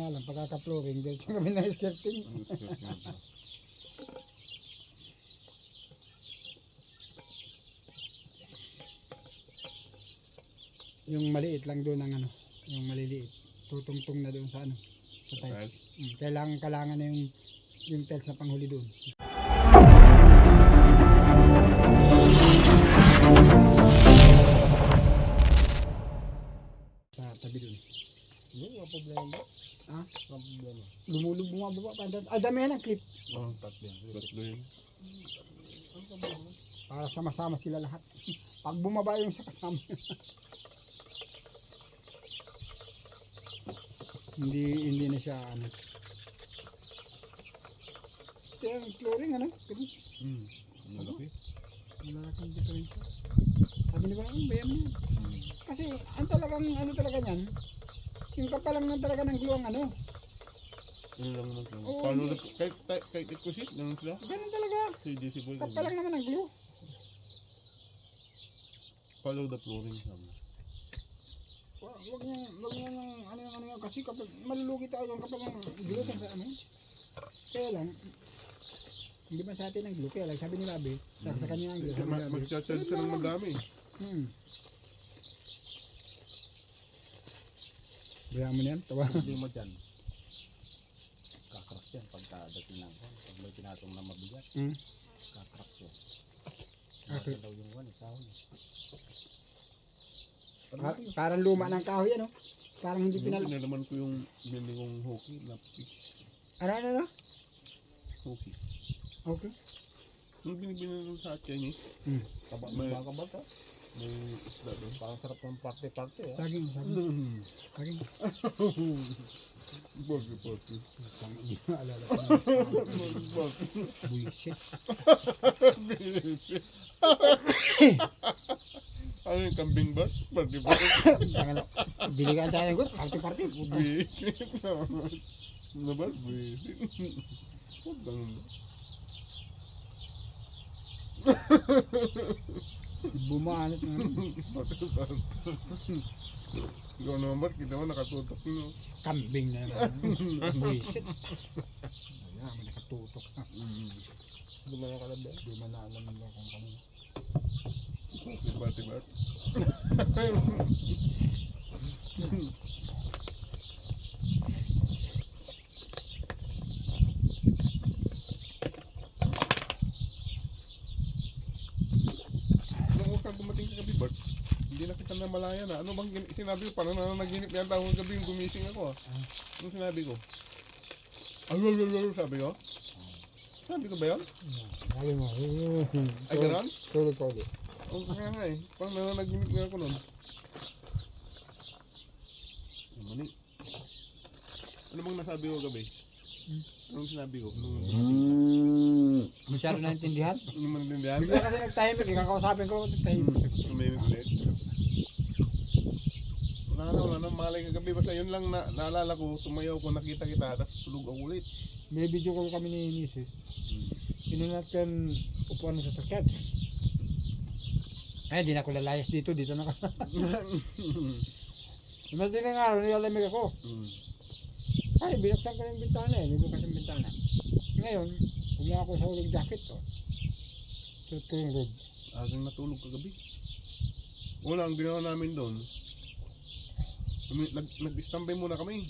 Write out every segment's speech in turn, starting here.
nga lang, pagkaka-flooring, dito kami na skirting. Yung maliit lang doon ang ano, yung maliliit. Tutungtong na doon sa ano, sa tiles. Kailangan na yung tiles na panghuli doon. Sa tabi doon. Hindi, wala problema ba? Ha? Wala problema. Lumulog bumababa pa. Ay, dami yan ang clip. Oo, tatlo yun. Ang problema? Para sama-sama sila lahat. Pag bumaba yung sa kasama. hindi na siya ano. Ito yung flooring ano? Malaki. Malaking diferensya. Sabi ni ba, bayan mo yan. Kasi ang talagang ano talaga niyan, yung kapalang na talaga ng glue ang ano. Yun lang naman sila. Oo, Paano hindi. kahit ikusit, ganun sila? Ganun talaga. Si JC Boy. Kapalang naman ng glue. Follow the flooring sabi. Wag niyang ano yan kasi kapag malulugi tayo kapag ang glue sa ano. Kaya lang, hindi ba sa atin ang glue? Kaya lang sabi ni Labi, sa kanya ang glue. Mag-charge ka ng madami. Bayaan mo na yan, tawa. Hindi mo dyan. Kakrak yan pagkadating ng kwan. Pag may pinatong na mabigat, kakrak yan. Okay. Kakrak daw yung kwan, kahoy. Parang luma ng kahoy ano? Parang hindi pinal... Pinalaman ko yung bindi kong hockey na Ano? hockey. Okay. Yung binibinin sa Chinese, may Baka-baka. may isda doon. Parang sarap ng parte-parte. Saging. Saging. Bagi-bagi. Alala ko na. Buisit. Ano yung kambing ba? Bagi-bagi. Biligan tayo ng gut, party-party. Buisit. Ano ba? Buisit. Huwag ganun ba? Bumanit na. Ikaw naman ba? Kita mo nakatutok no? Kambing na naman. Buisit. Ayan, may nakatutok. Hindi mo yung kalabi. Di man na alam nila kung kanina. Tibat-tibat. Nung utang dumating ka gabi, Bart, hindi na kita namalaya na. Ano bang sinabi ko? Parang nanaginip yan tawag gabi yung gumising ako. Anong sinabi ko? Alululul, sabi ko? Sabi ko ba yun? Sabi mo. Ay, gano'n? Tulog. Oo, kaya nga eh. Parang nanaginip nga ako nun. Mali. Ano bang nasabi ko gabi? Anong sinabi ko? Masyado naintindihan. Hindi mo natindihan? Bigla kasi nagtahimik, kakausapin ko nagtahimik. Tumimik ulit. Wala na, malay kagabi. Basta yun lang naalala ko, tumayaw ko, nakita kita, tapos tulog ako ulit. May video call kami ni Mrs. Sinunat ko yung upuan sa sakit. Ay, di na ako lalayas dito na ka. Mas din nga, nilalamig ako. Ay, binaksan ko yung bintana eh, may bukas yung bintana. Ngayon, kumuha ako sa uling jacket to. Suot ko yung robe. Agang natulog kagabi. Una, ang ginawa namin doon, nag-standby muna kami.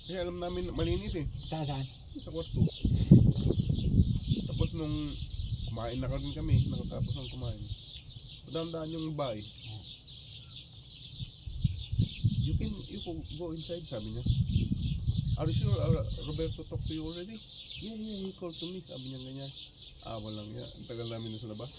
Kasi alam namin malinit eh. Saan? Sa kwarto. Tapos nung kumain na rin kami, nakatapos ng kumain. Madaan yung bahay. You can go inside, sabi niya. Are you sure Roberto talked to you already? Yeah, he called to me, sabi niya ganyan. Walang yan. Ang tagal namin na sa labas.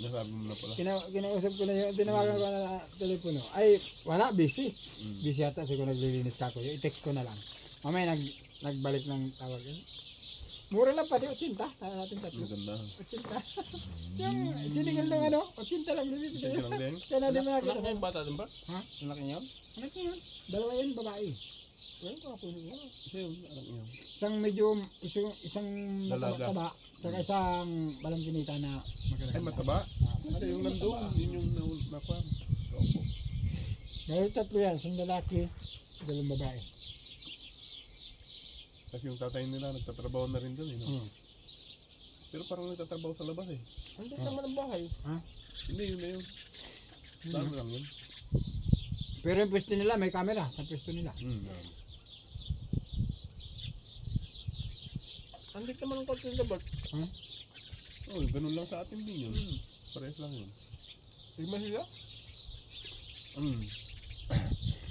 Nasabi mo na pala. Kinausap ko na yun, tinawagan ko na telepono. Ay, wala, busy. Busy yata, siguro naglilinis ka ko. I-text ko na lang. Mamaya nagbalik ng tawag yun. Mura lang pati, 80. Tala natin tatlo. Maganda. 80. Yung sinigal lang ano, 80 lang. Sige lang din. Kaya natin makakita. Anak niya yung bata din ba? Ha? Anak niya yun? Anak niya yun. Dalawa yan, babae. Well, kakunin ko. Kasi yun, anak niya. Isang medyo, isang Dalaga. mataba, saka isang balangkinita na magaganda. Ay, mataba? Kasi yung nandun, yun yung nakuha. Opo. Dahil tatlo yan, isang lalaki, dalawang babae. Kasi yung tatay nila nagtatrabaho na rin doon eh. No? Hmm. Pero parang nagtatrabaho sa labas eh. Hindi naman ang bahay. Hindi, yun na yun. Dami lang yun. Pero yung pwesto nila, may camera sa pwesto nila. Andit naman ang kotse sa Bert. Oh, ganun lang sa atin din yun. Parehas lang yun. Lima sila?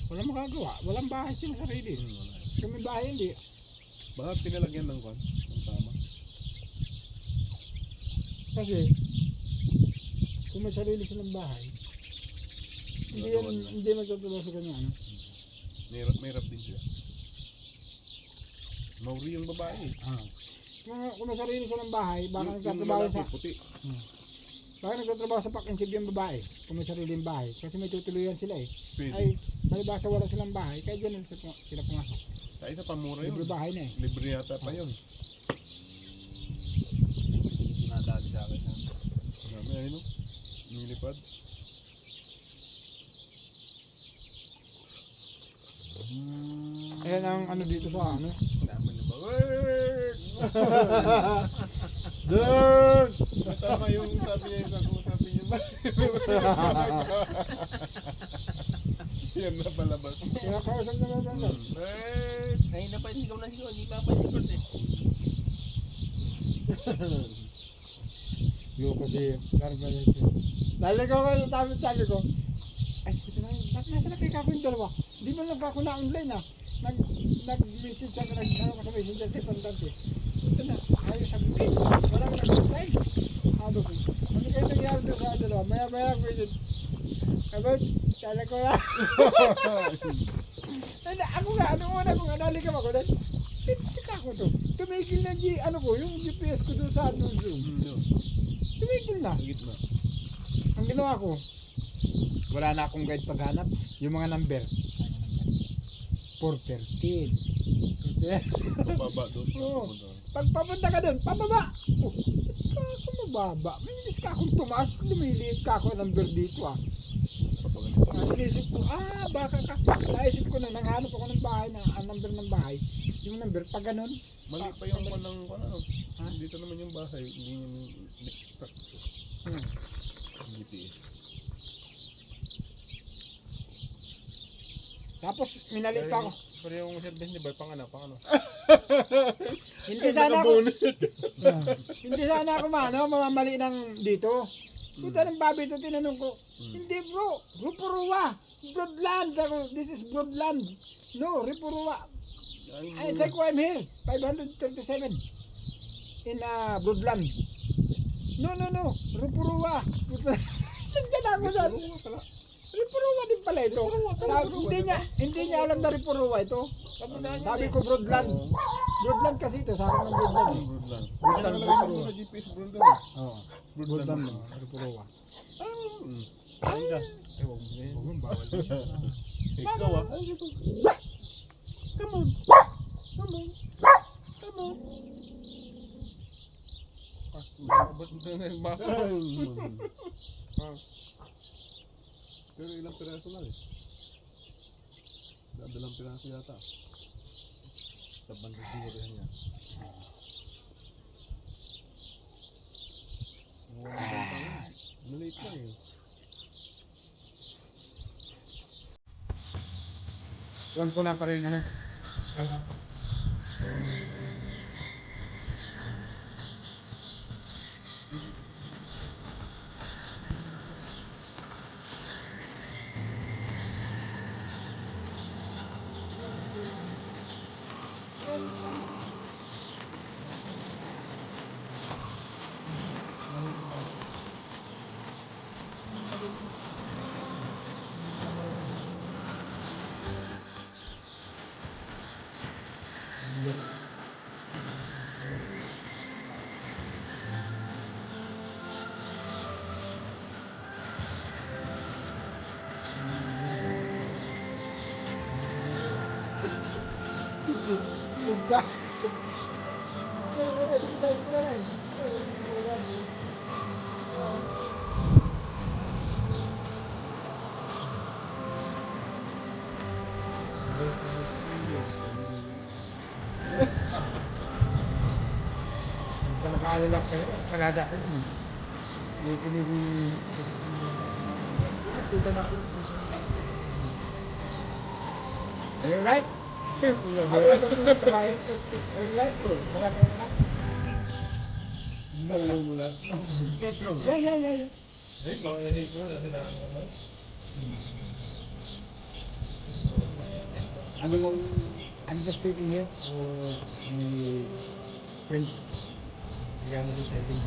Walang makagawa, walang bahay sila sarili. Wala. Kami bahay hindi. Baka pinalagyan ng kwan, ng tama. Kasi, kung may sarili silang bahay, hindi yan, hindi magtutulong sa kanya, ano? May rap din siya. Mauri yung babae eh. Kung may sarili silang bahay, baka Yung nagtatrabaho lalaki, sa, puti. baka nagtatrabaho sa pack-and-save yung babae, kung may sariling bahay. Kasi may tutuluyan sila eh. Pwede. Ay, palibasa wala silang bahay, kaya dyan sila pumasok. Sa isa pamura yun. Libre bahay na eh. Libre yata pa yun. Sinadali sa akin. Dami ayun no? Nilipad. Ayan ang ano dito sa ano. Naman na ba? Dirt! Tama yung sabi niya yung sabi niya ba? Yan na palabas. Kaya kausap na lang doon. Ngayon na pa ikaw na sigaw. Hindi pa pa ikaw eh. Yo kasi, karga nito. Naligaw ko sa sabi ko. Ay, ito na yun. Bakit nasa na kayo yung dalawa? Di ba nagkako na online ah? Nag-message ako, nag-ano ko sa messenger si Pantante. Ito na, ayos sabi ko. Wala ko nag-reply. Sabi ko, ano kayo nangyari doon sa dalawa? Maya-maya ko yun. Abot, tala ko na. Ako nga, ano muna ko nga, naligam ako. Tika ko to. Tumigil na ano ko, yung GPS ko doon sa ano doon. Tumigil na. Gitna. Ang ginawa ko, wala na akong guide paghanap. Yung mga number. 413. Pababa doon. Oo. Pag papunta ka doon, pababa. Oh, ako mababa. May inis ka akong tumaas. Lumiliit ka ako ng number dito ah. Naisip ko, baka ka. Naisip ko na, nanghanap ako ng bahay, ang number ng bahay. Yung number, pag ganun. Mali pa yung panang ano. Dito naman yung bahay. Hindi yung GPS. Tapos, minalit pa ako. Pero yung service ni Bert, pang ano? Hindi sana ako. Hindi sana ako mamamali ng dito. Puta ng babi ito, tinanong ko. Hindi bro, Rupuruwa. Broadland. This is Broadland. No, Rupuruwa. I said ko I'm here. 537. In Broadland. No. Rupuruwa. Nandiyan ako dyan. Rupuruwa din pala ito. Hindi niya alam na Rupuruwa ito. Sabi ko Broadland. Broadland kasi ito. Sabi ng Broadland. Broadland. Broadland. Sa GPS Broadland. Oo. Broadland. Rupuruwa. Ay ka. Huwag mong bawal. Ikaw ah. Come on. Ba't ito na yung baka? Pero ilang piraso lang eh. Dadalang piraso yata. Sa bandang siguro niya. Maliit lang eh. Tuwan ko na pa rin ano. Naalala ko, Canada. Dito na. Are you right? I'm just sitting here for my friend. Yang deciding.